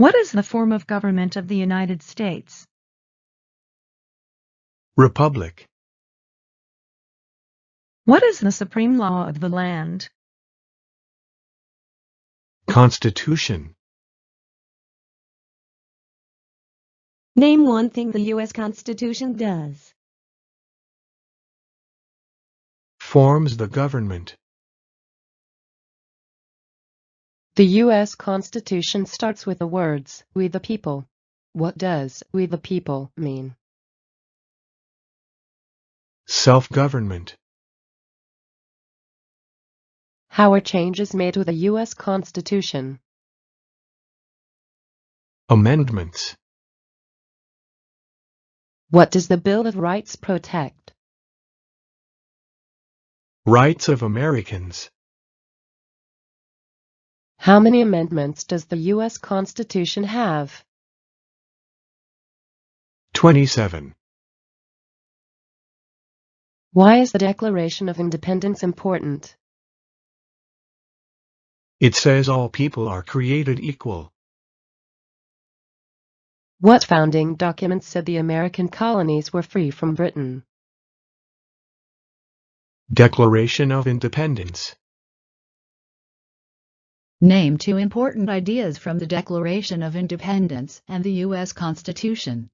What is the form of government of the United States? Republic. What is the supreme law of the land? Constitution. Name one thing the U.S. Constitution does. Forms the government. The U.S. Constitution starts with the words, "We the people." What does "we the people" mean? Self-government. How are changes made to the U.S. Constitution? Amendments. What does the Bill of Rights protect? Rights of Americans. How many amendments does the U.S. Constitution have? 27. Why is the Declaration of Independence important? It says all people are created equal. What founding document said the American colonies were free from Britain? Declaration of Independence. Name two important ideas from the Declaration of Independence and the U.S. Constitution.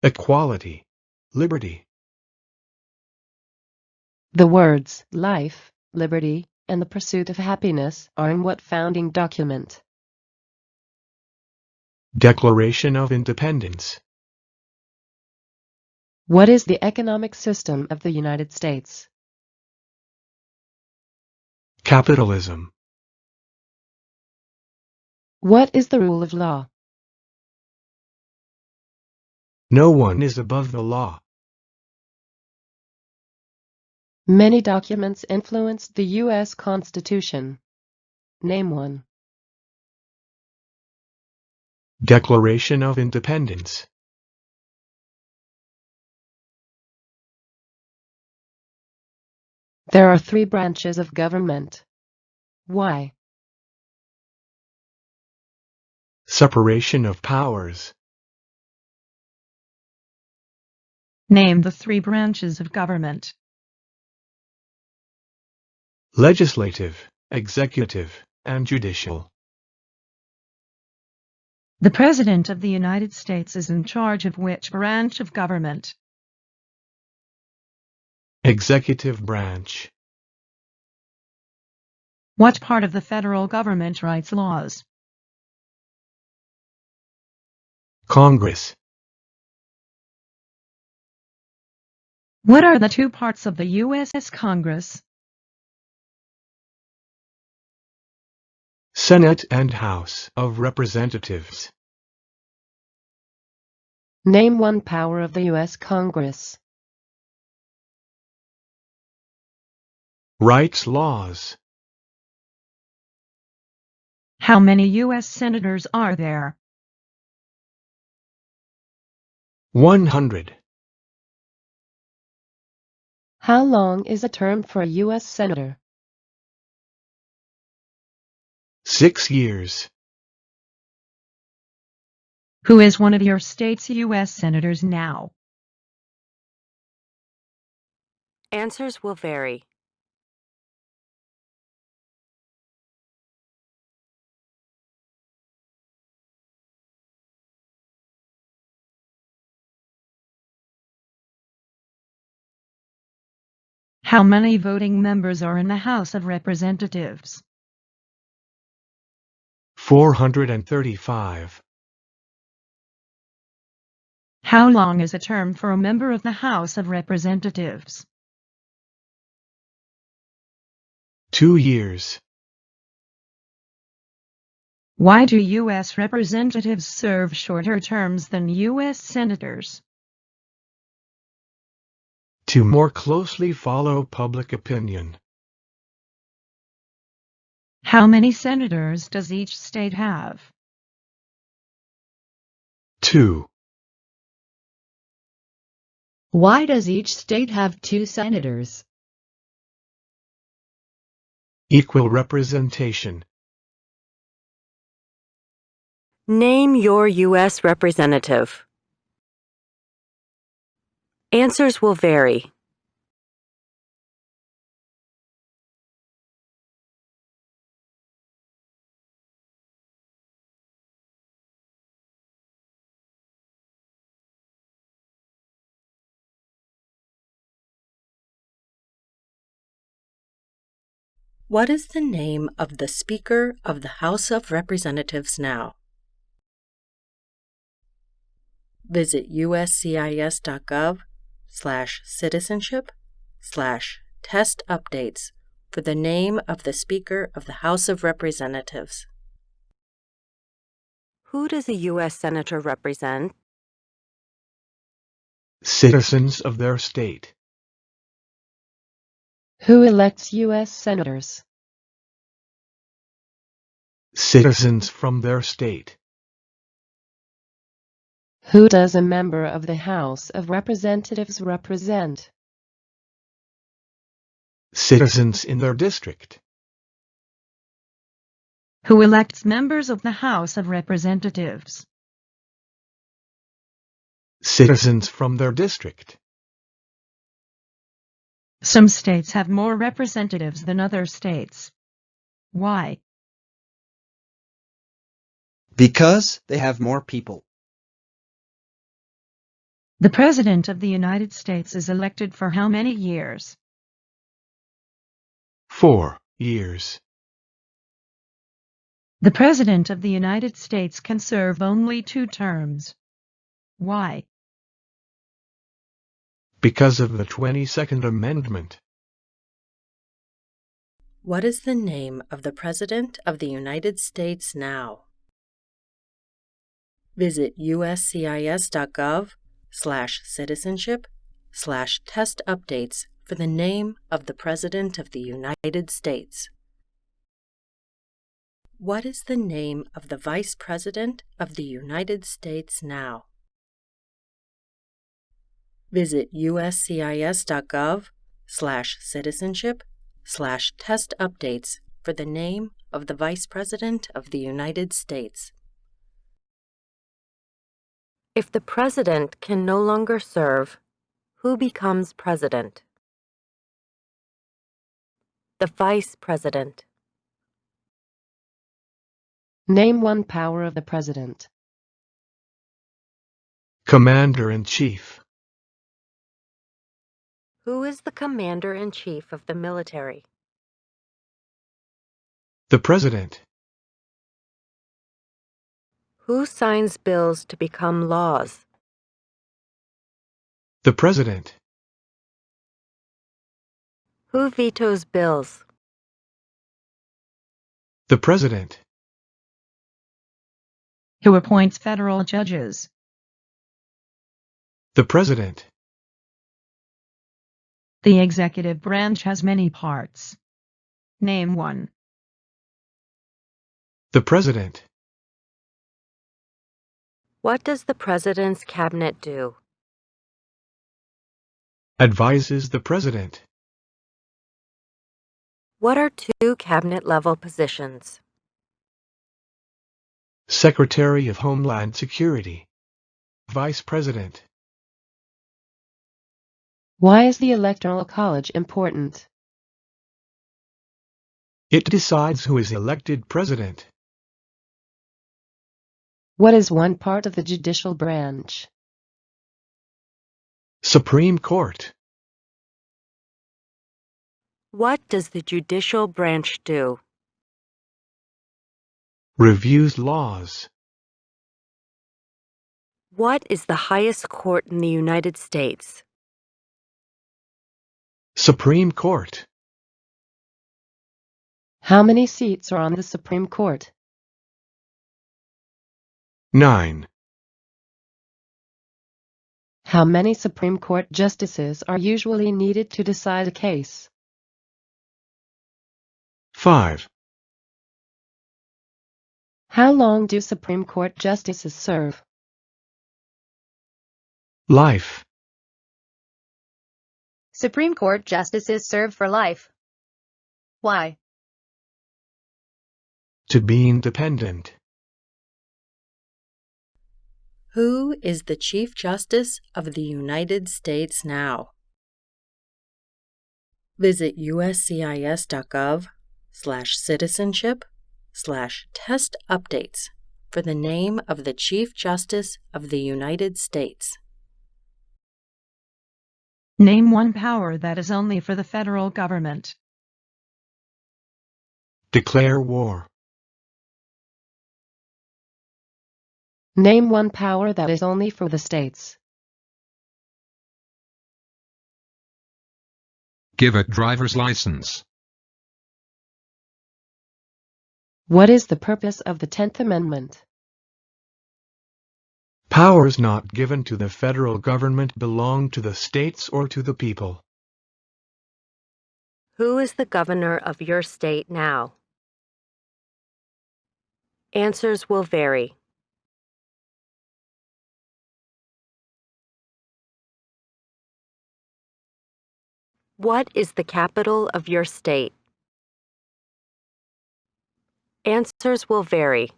Equality. Liberty. The words life, liberty, and the pursuit of happiness are in what founding document? Declaration of Independence. What is the economic system of the United States? Capitalism. What is the rule of law? No one is above the law. Many documents influenced the U.S. Constitution. Name one. Declaration of Independence. There are 3 branches of government. Why? Separation of powers. Name the 3 branches of government. Legislative, executive, and judicial. The President of the United States is in charge of which branch of government? Executive branch. What part of the federal government writes laws? Congress. What are the 2 parts of the U.S. Congress? Senate and House of Representatives. Name one power of the U.S. Congress. Writes laws. How many U.S. senators are there? 100. How long is a term for a U.S. senator? 6 years. Who is one of your state's U.S. senators now? Answers will vary. How many voting members are in the House of Representatives? 435. How long is a term for a member of the House of Representatives? 2 years. Why do U.S. representatives serve shorter terms than U.S. senators? To more closely follow public opinion. How many senators does each state have? 2. Why does each state have 2 senators? Equal representation. Name your U.S. representative. Answers will vary. What is the name of the Speaker of the House of Representatives now? Visit uscis.gov/citizenship/test updates for the name of the Speaker of the House of Representatives. Who does a U.S. Senator represent? Citizens of their state. Who elects U.S. senators? Citizens from their state. Who does a member of the House of Representatives represent? Citizens in their district. Who elects members of the House of Representatives? Citizens from their district. Some states have more representatives than other states. Why? Because they have more people. The President of the United States is elected for how many years? 4 years. The President of the United States can serve only 2 terms. Why? Because of the 22nd Amendment. What is the name of the President of the United States now? Visit uscis.gov/citizenship/test updates for the name of the President of the United States. What is the name of the Vice President of the United States now? Visit uscis.gov/citizenship/test updates for the name of the Vice President of the United States. If the President can no longer serve, who becomes President? The Vice President. Name one power of the President. Commander-in-Chief. Who is the Commander-in-Chief of the military? The President. Who signs bills to become laws? The President. Who vetoes bills? The President. Who appoints federal judges? The President. The executive branch has many parts. Name one. The President. What does the President's cabinet do? Advises the President. What are 2 cabinet-level positions? Secretary of Homeland Security. Vice President. Why is the Electoral College important? It decides who is elected president. What is one part of the judicial branch? Supreme Court. What does the judicial branch do? Reviews laws. What is the highest court in the United States? Supreme Court. How many seats are on the Supreme Court? 9. How many Supreme Court justices are usually needed to decide a case? 5. How long do Supreme Court justices serve? Life. Supreme Court justices serve for life. Why? To be independent. Who is the Chief Justice of the United States now? Visit uscis.gov/citizenship/test updates for the name of the Chief Justice of the United States. Name one power that is only for the federal government. Declare war. Name one power that is only for the states. Give a driver's license. What is the purpose of the 10th Amendment? Powers not given to the federal government belong to the states or to the people. Who is the governor of your state now? Answers will vary. What is the capital of your state? Answers will vary.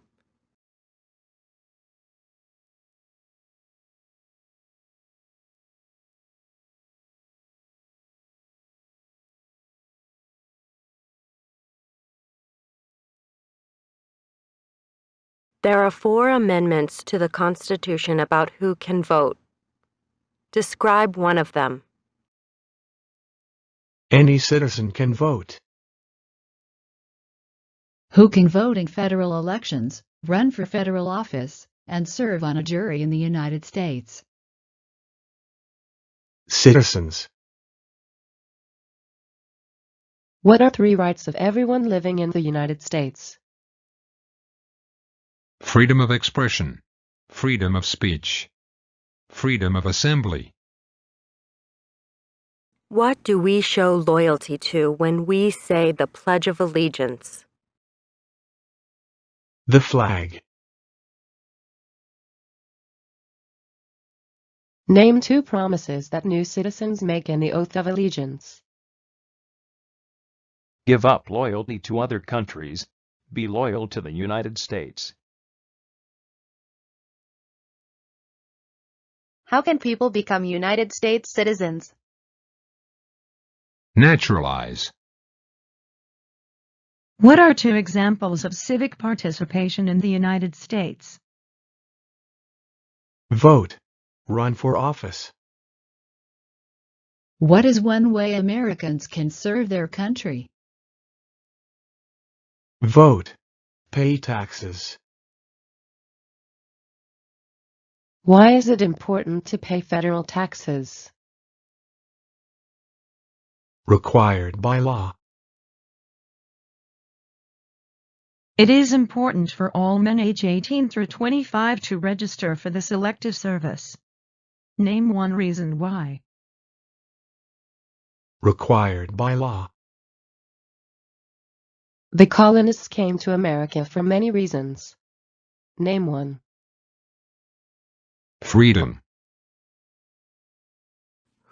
There are 4 amendments to the Constitution about who can vote. Describe one of them. Any citizen can vote. Who can vote in federal elections, run for federal office, and serve on a jury in the United States? Citizens. What are 3 rights of everyone living in the United States? Freedom of expression, freedom of speech, freedom of assembly. What do we show loyalty to when we say the Pledge of Allegiance? The flag. Name 2 promises that new citizens make in the Oath of Allegiance. Give up loyalty to other countries. Be loyal to the United States. How can people become United States citizens? Naturalize. What are 2 examples of civic participation in the United States? Vote. Run for office. What is one way Americans can serve their country? Vote. Pay taxes. Why is it important to pay federal taxes? Required by law. It is important for all men age 18 through 25 to register for the Selective Service. Name one reason why. Required by law. The colonists came to America for many reasons. Name one. Freedom.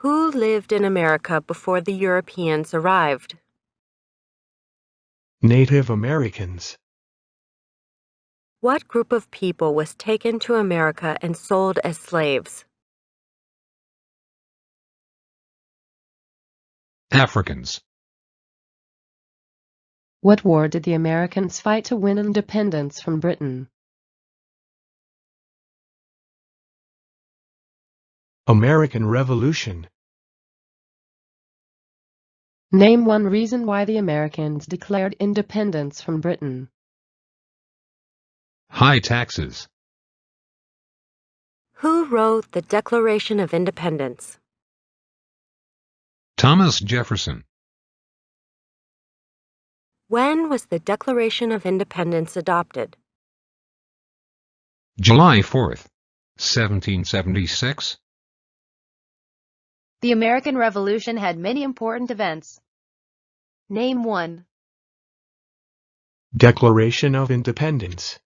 Who lived in America before the Europeans arrived? Native Americans. What group of people was taken to America and sold as slaves? Africans. What war did the Americans fight to win independence from Britain? American Revolution. Name one reason why the Americans declared independence from Britain. High taxes. Who wrote the Declaration of Independence? Thomas Jefferson. When was the Declaration of Independence adopted? July 4th, 1776. The American Revolution had many important events. Name one. Declaration of Independence.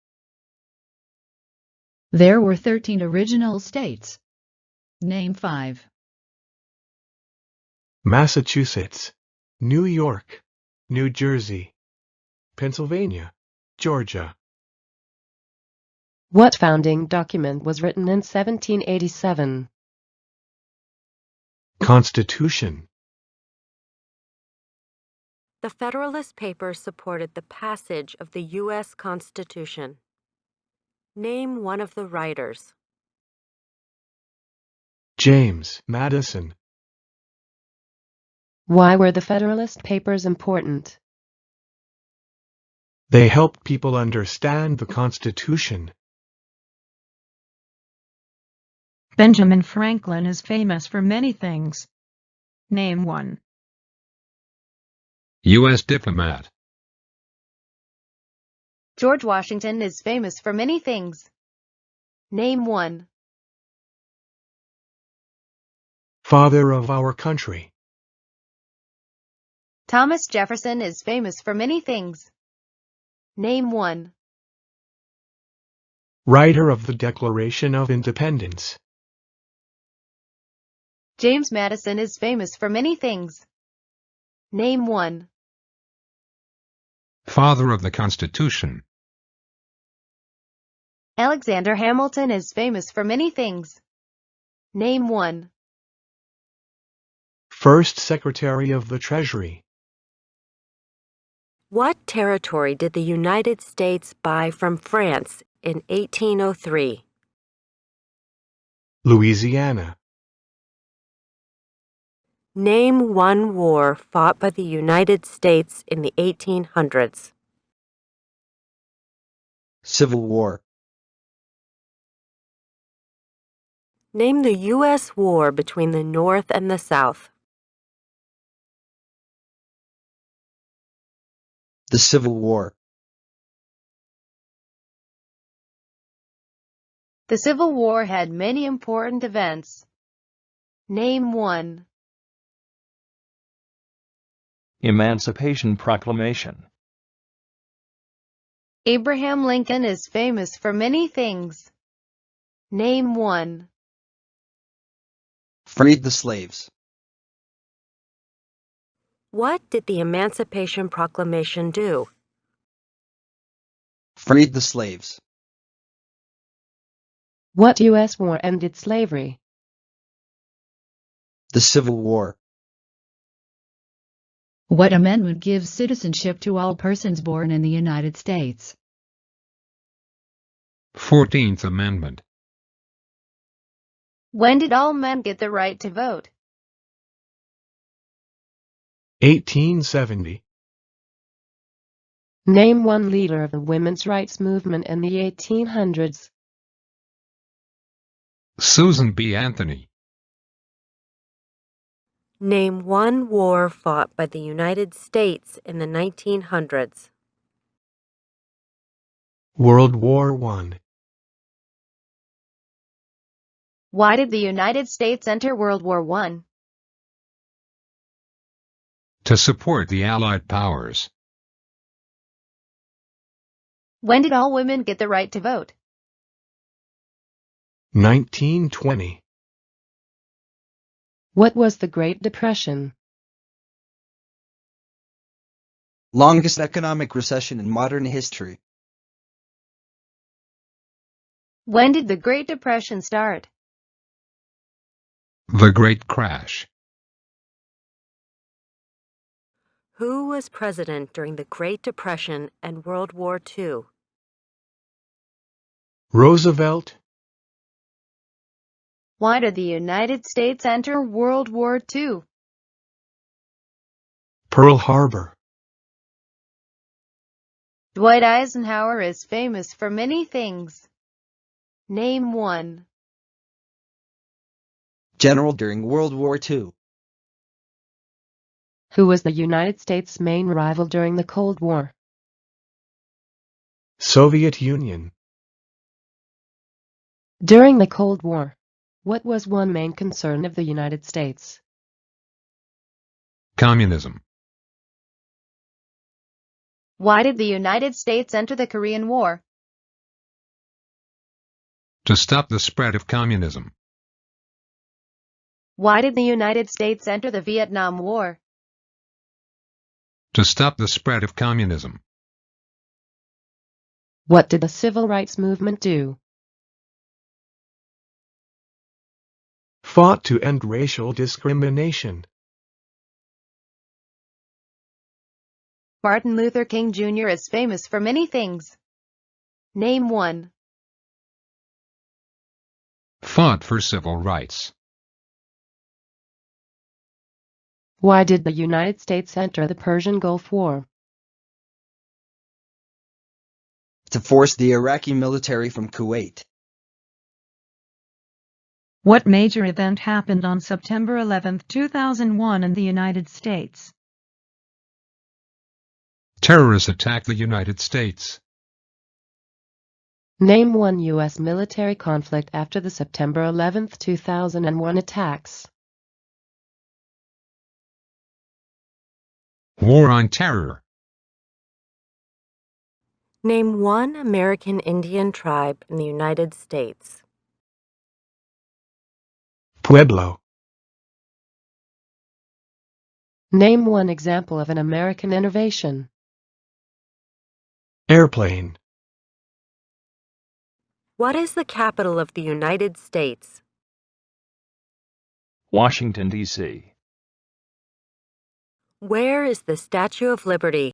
There were 13 original states. Name 5. Massachusetts, New York, New Jersey, Pennsylvania, Georgia. What founding document was written in 1787? Constitution. The Federalist Papers supported the passage of the U.S. Constitution. Name one of the writers. James Madison. Why were the Federalist Papers important? They helped people understand the Constitution. Benjamin Franklin is famous for many things. Name one. U.S. diplomat. George Washington is famous for many things. Name one. Father of our country. Thomas Jefferson is famous for many things. Name one. Writer of the Declaration of Independence. James Madison is famous for many things. Name one. Father of the Constitution. Alexander Hamilton is famous for many things. Name one. First Secretary of the Treasury. What territory did the United States buy from France in 1803? Louisiana. Name one war fought by the United States in the 1800s. Civil War. Name the U.S. war between the North and the South. The Civil War. The Civil War had many important events. Name one. Emancipation Proclamation. Abraham Lincoln is famous for many things. Name one. Freed the slaves. What did the Emancipation Proclamation do? Freed the slaves. What U.S. war ended slavery? The Civil War. What amendment gives citizenship to all persons born in the United States? 14th Amendment. When did all men get the right to vote? 1870. Name one leader of the women's rights movement in the 1800s. Susan B. Anthony. Name one war fought by the United States in the 1900s. World War I. Why did the United States enter World War I? To support the Allied powers. When did all women get the right to vote? 1920. What was the Great Depression? Longest economic recession in modern history. When did the Great Depression start? The Great Crash. Who was president during the Great Depression and World War II? Roosevelt. Why did the United States enter World War II? Pearl Harbor. Dwight Eisenhower is famous for many things. Name one. General during World War II. Who was the United States' main rival during the Cold War? Soviet Union. During the Cold War, what was one main concern of the United States? Communism. Why did the United States enter the Korean War? To stop the spread of communism. Why did the United States enter the Vietnam War? To stop the spread of communism. What did the Civil Rights Movement do? Fought to end racial discrimination. Martin Luther King Jr. is famous for many things. Name one. Fought for civil rights. Why did the United States enter the Persian Gulf War? To force the Iraqi military from Kuwait. What major event happened on September 11, 2001 in the United States? Terrorists attacked the United States. Name one U.S. military conflict after the September 11, 2001 attacks. War on Terror. Name one American Indian tribe in the United States. Pueblo. Name one example of an American innovation. Airplane. What is the capital of the United States? Washington, D.C. Where is the Statue of Liberty?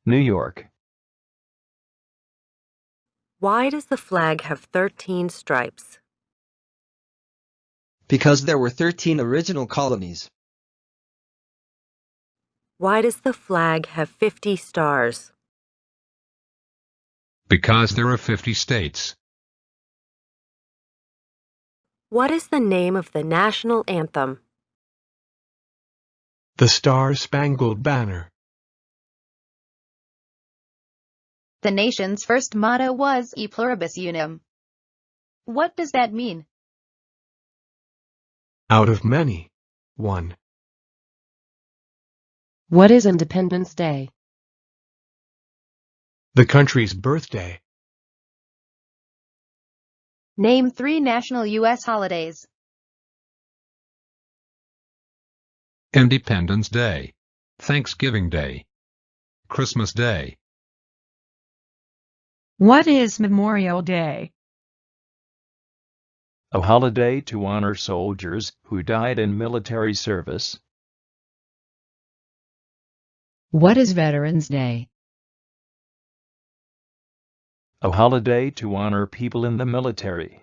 New York. Why does the flag have 13 stripes? Because there were 13 original colonies. Why does the flag have 50 stars? Because there are 50 states. What is the name of the national anthem? The Star-Spangled Banner. The nation's first motto was E Pluribus Unum. What does that mean? Out of many, one. What is Independence Day? The country's birthday. Name three national U.S. holidays. Independence Day. Thanksgiving Day. Christmas Day. What is Memorial Day? A holiday to honor soldiers who died in military service. What is Veterans Day? A holiday to honor people in the military.